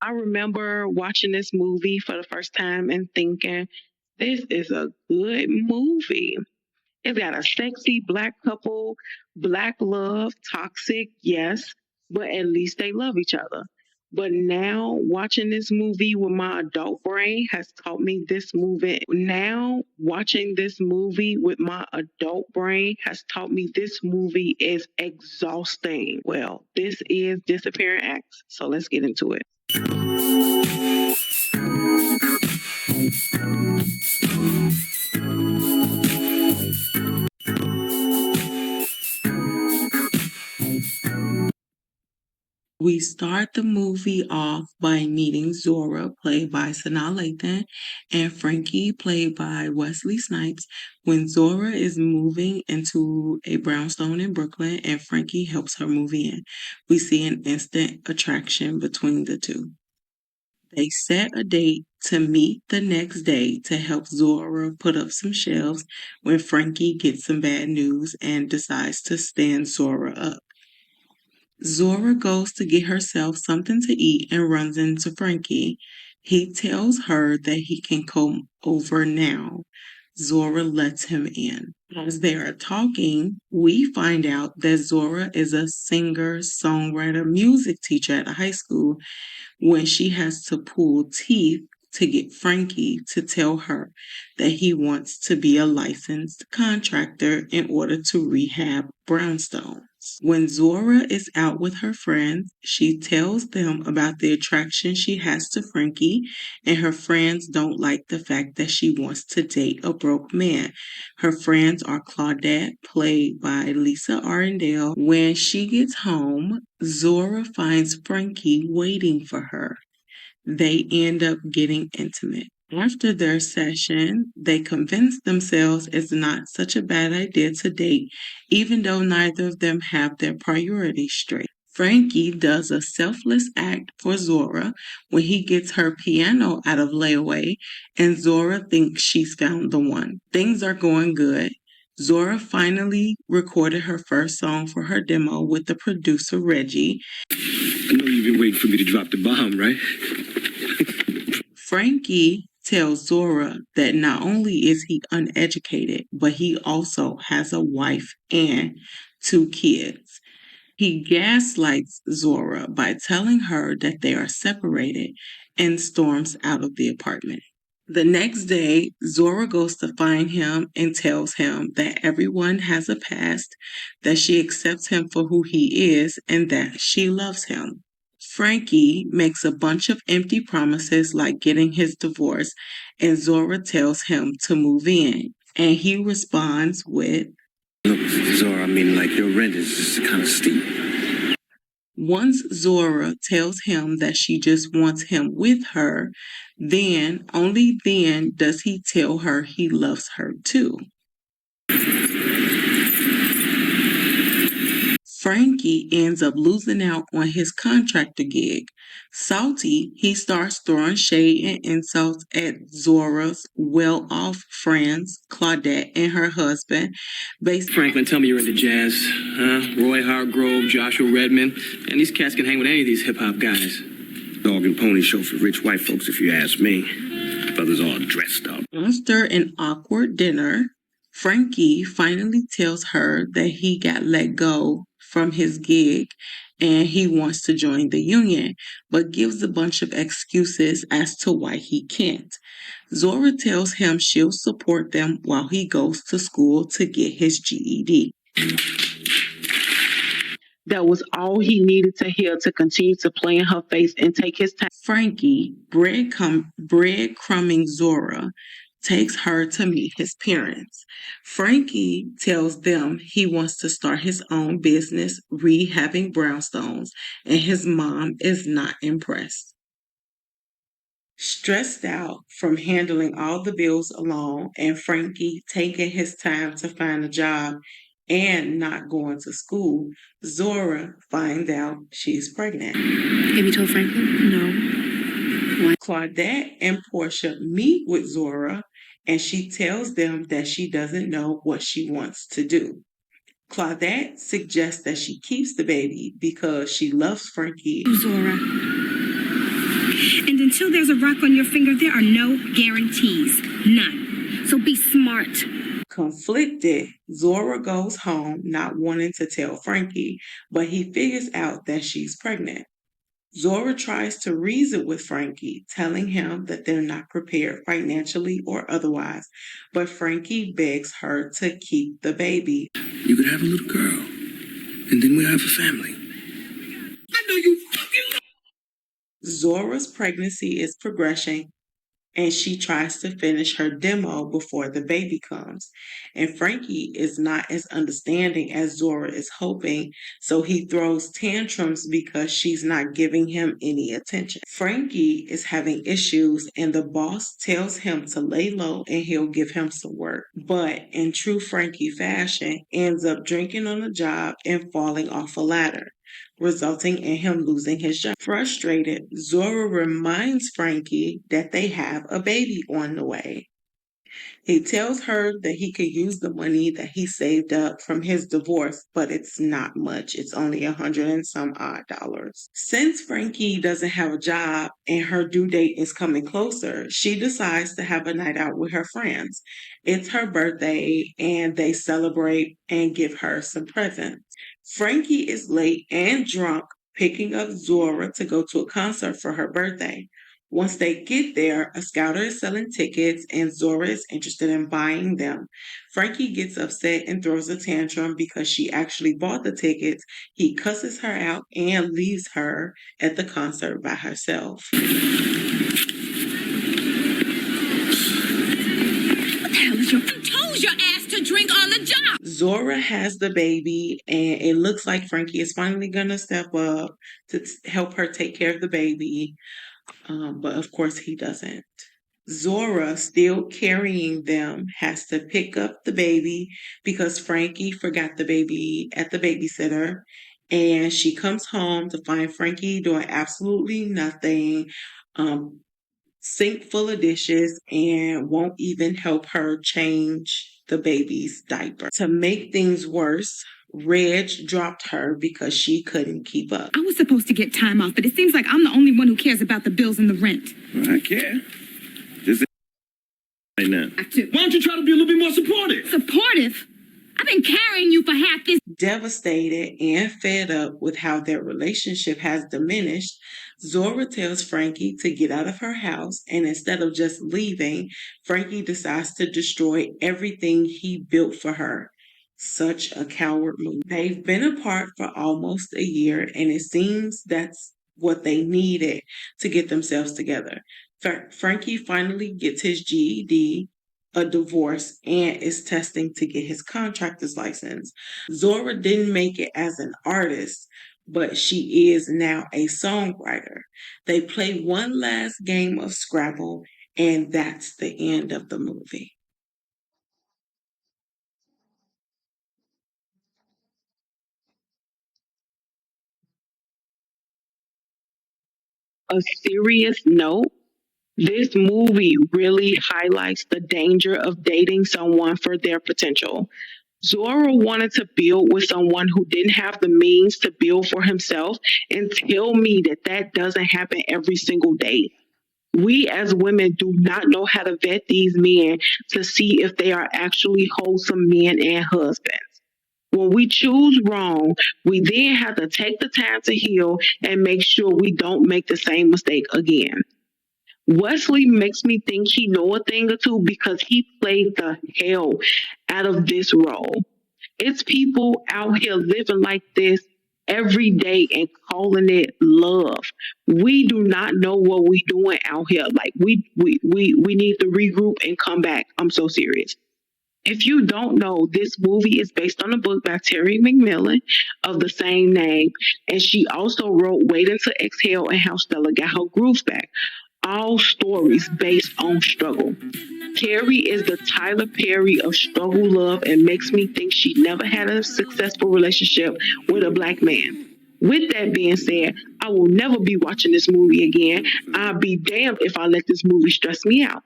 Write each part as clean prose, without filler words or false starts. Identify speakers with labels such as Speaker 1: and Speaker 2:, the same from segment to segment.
Speaker 1: I remember watching this movie for the first time and thinking, this is a good movie. It's got a sexy black couple, black love, toxic, yes, but at least they love each other. But now watching this movie with my adult brain has taught me this movie. Now watching this movie with my adult brain has taught me this movie is exhausting. Well, this is Disappearing Acts, so let's get into it. We start the movie off by meeting Zora, played by Sanaa Lathan, and Frankie, played by Wesley Snipes, when Zora is moving into a brownstone in Brooklyn and Frankie helps her move in. We see an instant attraction between the two. They set a date to meet the next day to help Zora put up some shelves when Frankie gets some bad news and decides to stand Zora up. Zora goes to get herself something to eat and runs into Frankie. He tells her that he can come over now. Zora lets him in. As they are talking, we find out that Zora is a singer, songwriter, music teacher at a high school when she has to pull teeth to get Frankie to tell her that he wants to be a licensed contractor in order to rehab brownstones. When Zora is out with her friends, she tells them about the attraction she has to Frankie, and her friends don't like the fact that she wants to date a broke man. Her friends are Claudette, played by Lisa Arundel. When she gets home, Zora finds Frankie waiting for her. They end up getting intimate. After their session, they convince themselves it's not such a bad idea to date, even though neither of them have their priorities straight. Frankie does a selfless act for Zora when he gets her piano out of layaway, and Zora thinks she's found the one. Things are going good. Zora finally recorded her first song for her demo with the producer Reggie.
Speaker 2: I know you've been waiting for me to drop the bomb, right?
Speaker 1: Frankie tells Zora that not only is he uneducated, but he also has a wife and 2 kids. He gaslights Zora by telling her that they are separated and storms out of the apartment. The next day, Zora goes to find him and tells him that everyone has a past, that she accepts him for who he is, and that she loves him. Frankie makes a bunch of empty promises like getting his divorce, and Zora tells him to move in. And he responds with,
Speaker 2: Look, Zora, I mean, like, your rent is just kind of steep.
Speaker 1: Once Zora tells him that she just wants him with her, then, only then, does he tell her he loves her too. Frankie ends up losing out on his contractor gig. Salty, he starts throwing shade and insults at Zora's well-off friends, Claudette and her husband.
Speaker 2: Franklin, tell me you're into jazz, huh? Roy Hargrove, Joshua Redman, and these cats can hang with any of these hip-hop guys. Dog and pony show for rich white folks, if you ask me. Brothers all dressed up.
Speaker 1: After an awkward dinner, Frankie finally tells her that he got let go from his gig and he wants to join the union, but gives a bunch of excuses as to why he can't. Zora tells him she'll support them while he goes to school to get his GED. That was all he needed to hear to continue to play in her face and take his time. Frankie, breadcrumbing Zora, takes her to meet his parents. Frankie tells them he wants to start his own business rehabbing brownstones, and his mom is not impressed. Stressed out from handling all the bills alone and Frankie taking his time to find a job and not going to school, Zora finds out she's pregnant.
Speaker 3: Have you told Franklin? No. Why?
Speaker 1: Claudette and Portia meet with Zora, and she tells them that she doesn't know what she wants to do. Claudette suggests that she keeps the baby because she loves Frankie.
Speaker 3: Zora. Until there's a rock on your finger, there are no guarantees. None. So be smart.
Speaker 1: Conflicted, Zora goes home not wanting to tell Frankie, but he figures out that she's pregnant. Zora tries to reason with Frankie, telling him that they're not prepared financially or otherwise, but Frankie begs her to keep the baby.
Speaker 2: You could have a little girl, and then we'll have a family. I know you fucking.
Speaker 1: Zora's pregnancy is progressing, and she tries to finish her demo before the baby comes. And Frankie is not as understanding as Zora is hoping, so he throws tantrums because she's not giving him any attention. Frankie is having issues, and the boss tells him to lay low and he'll give him some work. But in true Frankie fashion, ends up drinking on the job and falling off a ladder, resulting in him losing his job. Frustrated, Zora reminds Frankie that they have a baby on the way. He tells her that he could use the money that he saved up from his divorce, but it's not much. It's only $100 and some odd dollars. Since Frankie doesn't have a job and her due date is coming closer, she decides to have a night out with her friends. It's her birthday and they celebrate and give her some presents. Frankie is late and drunk, picking up Zora to go to a concert for her birthday. Once they get there, a scouter is selling tickets and Zora is interested in buying them. Frankie gets upset and throws a tantrum because she actually bought the tickets. He cusses her out and leaves her at the concert by herself.
Speaker 3: What the hell is your... I told your ass to drink on the job!
Speaker 1: Zora has the baby, and it looks like Frankie is finally going to step up to help her take care of the baby. But of course he doesn't. Zora, still carrying them, has to pick up the baby because Frankie forgot the baby at the babysitter. And she comes home to find Frankie doing absolutely nothing, sink full of dishes, and won't even help her change the baby's diaper. To make things worse, Reg dropped her because she couldn't keep up.
Speaker 3: I was supposed to get time off, but it seems like I'm the only one who cares about the bills and the rent.
Speaker 2: Well, I care. Just right now.
Speaker 3: I have to.
Speaker 2: Why don't you try to be a little bit more supportive?
Speaker 3: Supportive? I've been carrying you for half this.
Speaker 1: Devastated and fed up with how their relationship has diminished, Zora tells Frankie to get out of her house, and instead of just leaving, Frankie decides to destroy everything he built for her. Such a coward move. They've been apart for almost a year, and it seems that's what they needed to get themselves together. Frankie finally gets his GED, a divorce, and is testing to get his contractor's license. Zora didn't make it as an artist, but she is now a songwriter. They play one last game of Scrabble, and that's the end of the movie. A serious note, this movie really highlights the danger of dating someone for their potential. Zora wanted to build with someone who didn't have the means to build for himself, and tell me that that doesn't happen every single day. We as women do not know how to vet these men to see if they are actually wholesome men and husbands. When we choose wrong, we then have to take the time to heal and make sure we don't make the same mistake again. Wesley makes me think he know a thing or two because he played the hell out of this role. It's people out here living like this every day and calling it love. We do not know what we doing out here. Like we need to regroup and come back. I'm so serious. If you don't know, this movie is based on a book by Terry McMillan of the same name, and she also wrote Waiting to Exhale and How Stella Got Her Groove Back. All stories based on struggle. Terry is the Tyler Perry of struggle love and makes me think she never had a successful relationship with a black man. With that being said, I will never be watching this movie again. I'll be damned if I let this movie stress me out.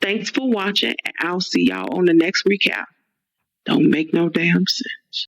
Speaker 1: Thanks for watching, and I'll see y'all on the next recap. Don't make no damn sense.